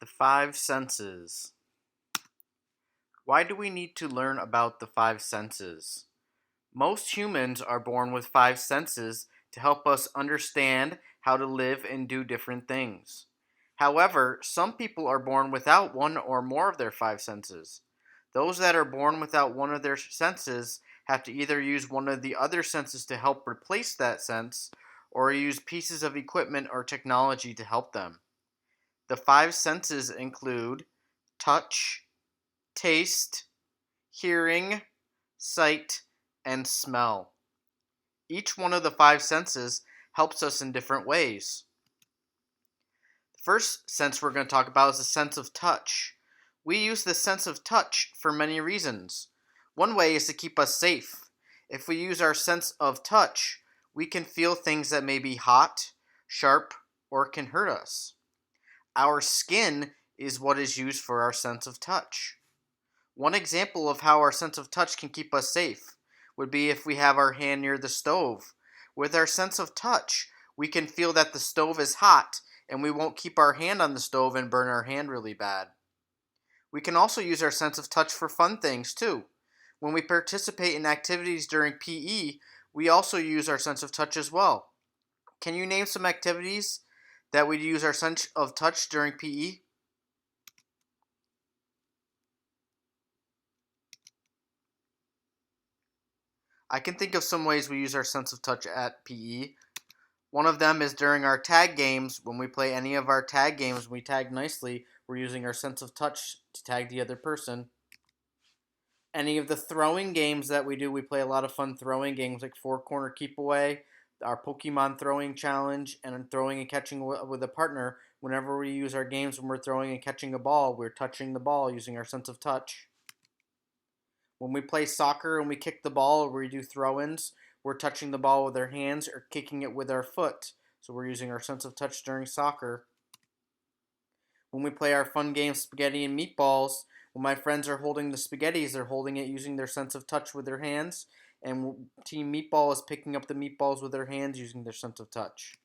The five senses. Why do we need to learn about the five senses? Most humans are born with five senses to help us understand how to live and do different things. However, some people are born without one or more of their five senses. Those that are born without one of their senses have to either use one of the other senses to help replace that sense, or use pieces of equipment or technology to help them. The five senses include touch, taste, hearing, sight, and smell. Each one of the five senses helps us in different ways. The first sense we're going to talk about is the sense of touch. We use the sense of touch for many reasons. One way is to keep us safe. If we use our sense of touch, we can feel things that may be hot, sharp, or can hurt us. Our skin is what is used for our sense of touch. One example of how our sense of touch can keep us safe would be if we have our hand near the stove. With our sense of touch, we can feel that the stove is hot and we won't keep our hand on the stove and burn our hand really bad. We can also use our sense of touch for fun things too. When we participate in activities during PE, we also use our sense of touch as well. Can you name some activities that we use our sense of touch during PE? I can think of some ways we use our sense of touch at PE. One of them is during our tag games. When we play any of our tag games, we tag nicely, we're using our sense of touch to tag the other person. Any of the throwing games that we do, we play a lot of fun throwing games like Four Corner Keep Away, our Pokemon Throwing Challenge, and throwing and catching with a partner. Whenever we use our games when we're throwing and catching a ball, we're touching the ball using our sense of touch. When we play soccer and we kick the ball or we do throw-ins, we're touching the ball with our hands or kicking it with our foot. So we're using our sense of touch during soccer. When we play our fun game spaghetti and meatballs, when my friends are holding the spaghettis, they're holding it using their sense of touch with their hands, and Team Meatball is picking up the meatballs with their hands using their sense of touch.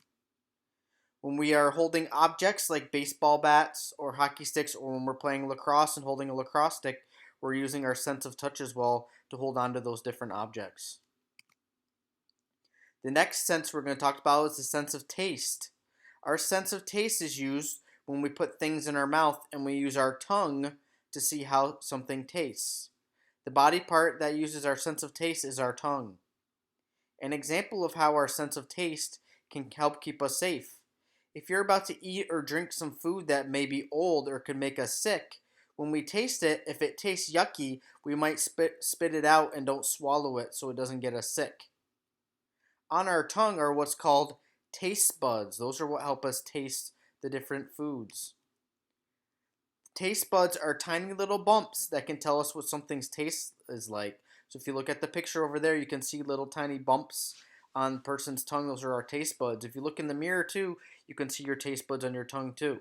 When we are holding objects like baseball bats or hockey sticks, or when we're playing lacrosse and holding a lacrosse stick, we're using our sense of touch as well to hold on to those different objects. The next sense we're going to talk about is the sense of taste. Our sense of taste is used when we put things in our mouth and we use our tongue to see how something tastes. The body part that uses our sense of taste is our tongue. An example of how our sense of taste can help keep us safe. If you're about to eat or drink some food that may be old or could make us sick, when we taste it, if it tastes yucky, we might spit it out and don't swallow it so it doesn't get us sick. On our tongue are what's called taste buds. Those are what help us taste the different foods. Taste buds are tiny little bumps that can tell us what something's taste is like. So if you look at the picture over there, you can see little tiny bumps on a person's tongue. Those are our taste buds. If you look in the mirror too, you can see your taste buds on your tongue too.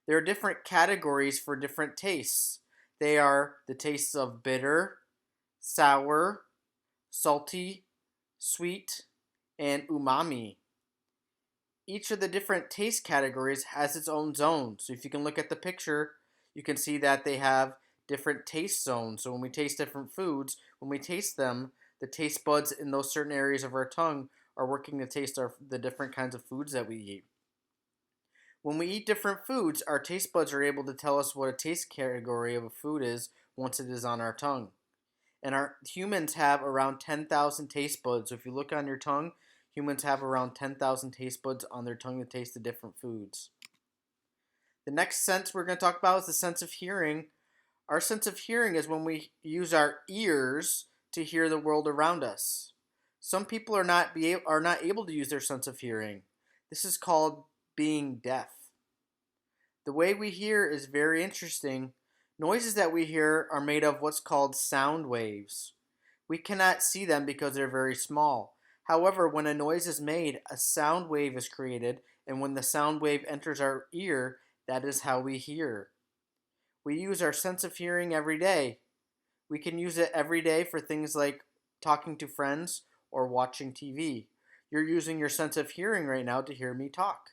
There are different categories for different tastes. They are the tastes of bitter, sour, salty, sweet, and umami. Each of the different taste categories has its own zone. So if you can look at the picture, you can see that they have different taste zones. So when we taste different foods, when we taste them, the taste buds in those certain areas of our tongue are working to taste the different kinds of foods that we eat. When we eat different foods, our taste buds are able to tell us what a taste category of a food is once it is on our tongue. And our humans have around 10,000 taste buds. So if you look on your tongue, humans have around 10,000 taste buds on their tongue to taste the different foods. The next sense we're going to talk about is the sense of hearing. Our sense of hearing is when we use our ears to hear the world around us. Some people are not able to use their sense of hearing. This is called being deaf. The way we hear is very interesting. Noises that we hear are made of what's called sound waves. We cannot see them because they're very small. However, when a noise is made, a sound wave is created, and when the sound wave enters our ear, that is how we hear. We use our sense of hearing every day. We can use it every day for things like talking to friends or watching TV. You're using your sense of hearing right now to hear me talk.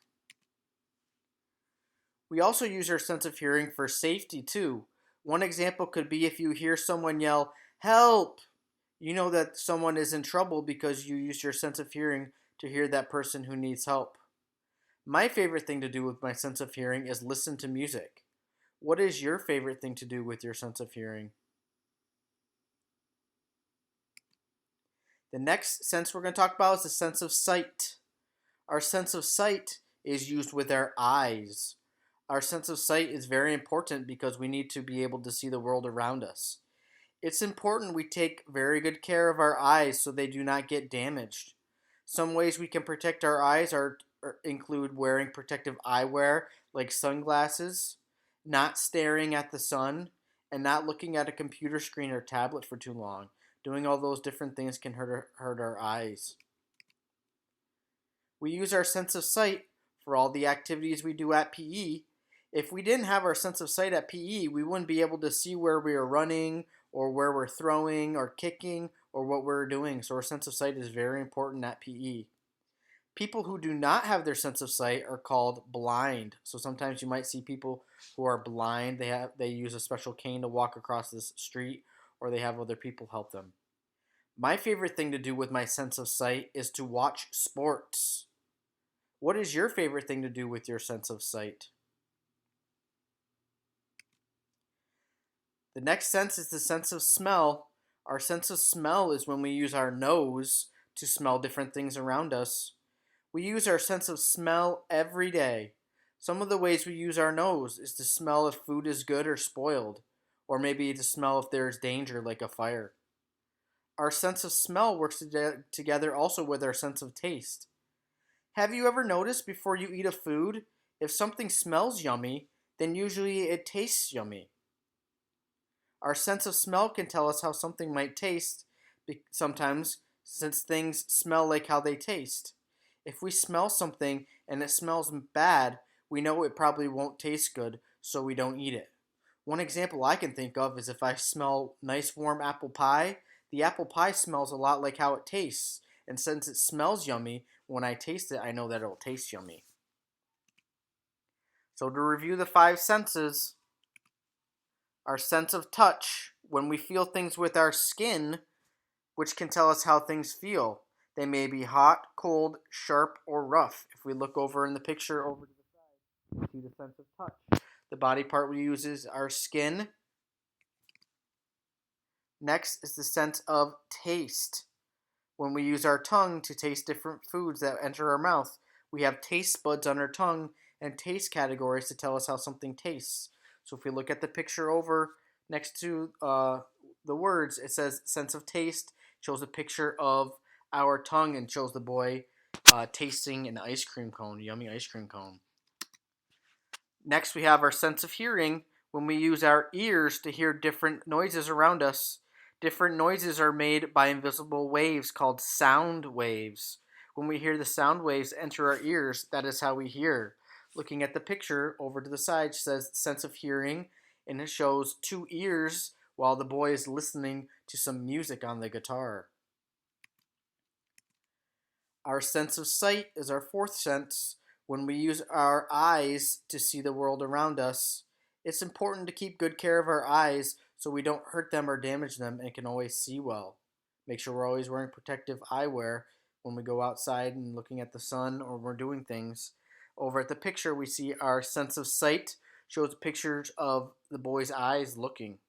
We also use our sense of hearing for safety too. One example could be if you hear someone yell, "Help!" You know that someone is in trouble because you used your sense of hearing to hear that person who needs help. My favorite thing to do with my sense of hearing is listen to music. What is your favorite thing to do with your sense of hearing? The next sense we're going to talk about is the sense of sight. Our sense of sight is used with our eyes. Our sense of sight is very important because we need to be able to see the world around us. It's important we take very good care of our eyes so they do not get damaged. Some ways we can protect our eyes include wearing protective eyewear like sunglasses, not staring at the sun, and not looking at a computer screen or tablet for too long. Doing all those different things can hurt our eyes. We use our sense of sight for all the activities we do at PE. If we didn't have our sense of sight at PE, we wouldn't be able to see where we are running or where we're throwing or kicking or what we're doing. So our sense of sight is very important at PE. People who do not have their sense of sight are called blind. So sometimes you might see people who are blind. They use a special cane to walk across this street, or they have other people help them. My favorite thing to do with my sense of sight is to watch sports. What is your favorite thing to do with your sense of sight? The next sense is the sense of smell. Our sense of smell is when we use our nose to smell different things around us. We use our sense of smell every day. Some of the ways we use our nose is to smell if food is good or spoiled, or maybe to smell if there is danger like a fire. Our sense of smell works together also with our sense of taste. Have you ever noticed before you eat a food, if something smells yummy, then usually it tastes yummy? Our sense of smell can tell us how something might taste sometimes, since things smell like how they taste. If we smell something and it smells bad, we know it probably won't taste good, so we don't eat it. One example I can think of is if I smell nice warm apple pie, the apple pie smells a lot like how it tastes. And since it smells yummy, when I taste it, I know that it'll taste yummy. So to review the five senses, our sense of touch, when we feel things with our skin, which can tell us how things feel. They may be hot, cold, sharp, or rough. If we look over in the picture over to the side, we see the sense of touch. The body part we use is our skin. Next is the sense of taste. When we use our tongue to taste different foods that enter our mouth, we have taste buds on our tongue and taste categories to tell us how something tastes. So if we look at the picture over next to the words, it says sense of taste, shows a picture of our tongue and shows the boy tasting an ice cream cone, a yummy ice cream cone. Next we have our sense of hearing. When we use our ears to hear different noises around us, different noises are made by invisible waves called sound waves. When we hear the sound waves enter our ears, that is how we hear. Looking at the picture over to the side says sense of hearing, and it shows two ears while the boy is listening to some music on the guitar. Our sense of sight is our fourth sense. When we use our eyes to see the world around us, it's important to keep good care of our eyes so we don't hurt them or damage them and can always see well. Make sure we're always wearing protective eyewear when we go outside and looking at the sun or we're doing things. Over at the picture, we see our sense of sight shows pictures of the boy's eyes looking.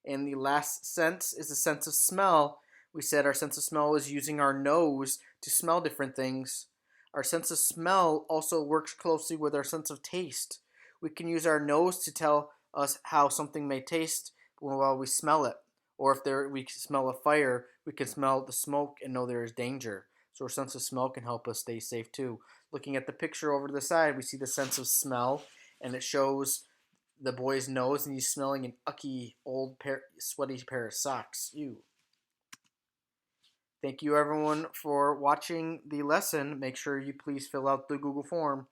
And the last sense is the sense of smell. We said our sense of smell is using our nose to smell different things. Our sense of smell also works closely with our sense of taste. We can use our nose to tell us how something may taste while we smell it. Or if we smell a fire, we can smell the smoke and know there is danger. So our sense of smell can help us stay safe too. Looking at the picture over to the side, we see the sense of smell, and it shows the boy's nose, and he's smelling an ucky, old, sweaty pair of socks. Ew. Thank you everyone for watching the lesson. Make sure you please fill out the Google form.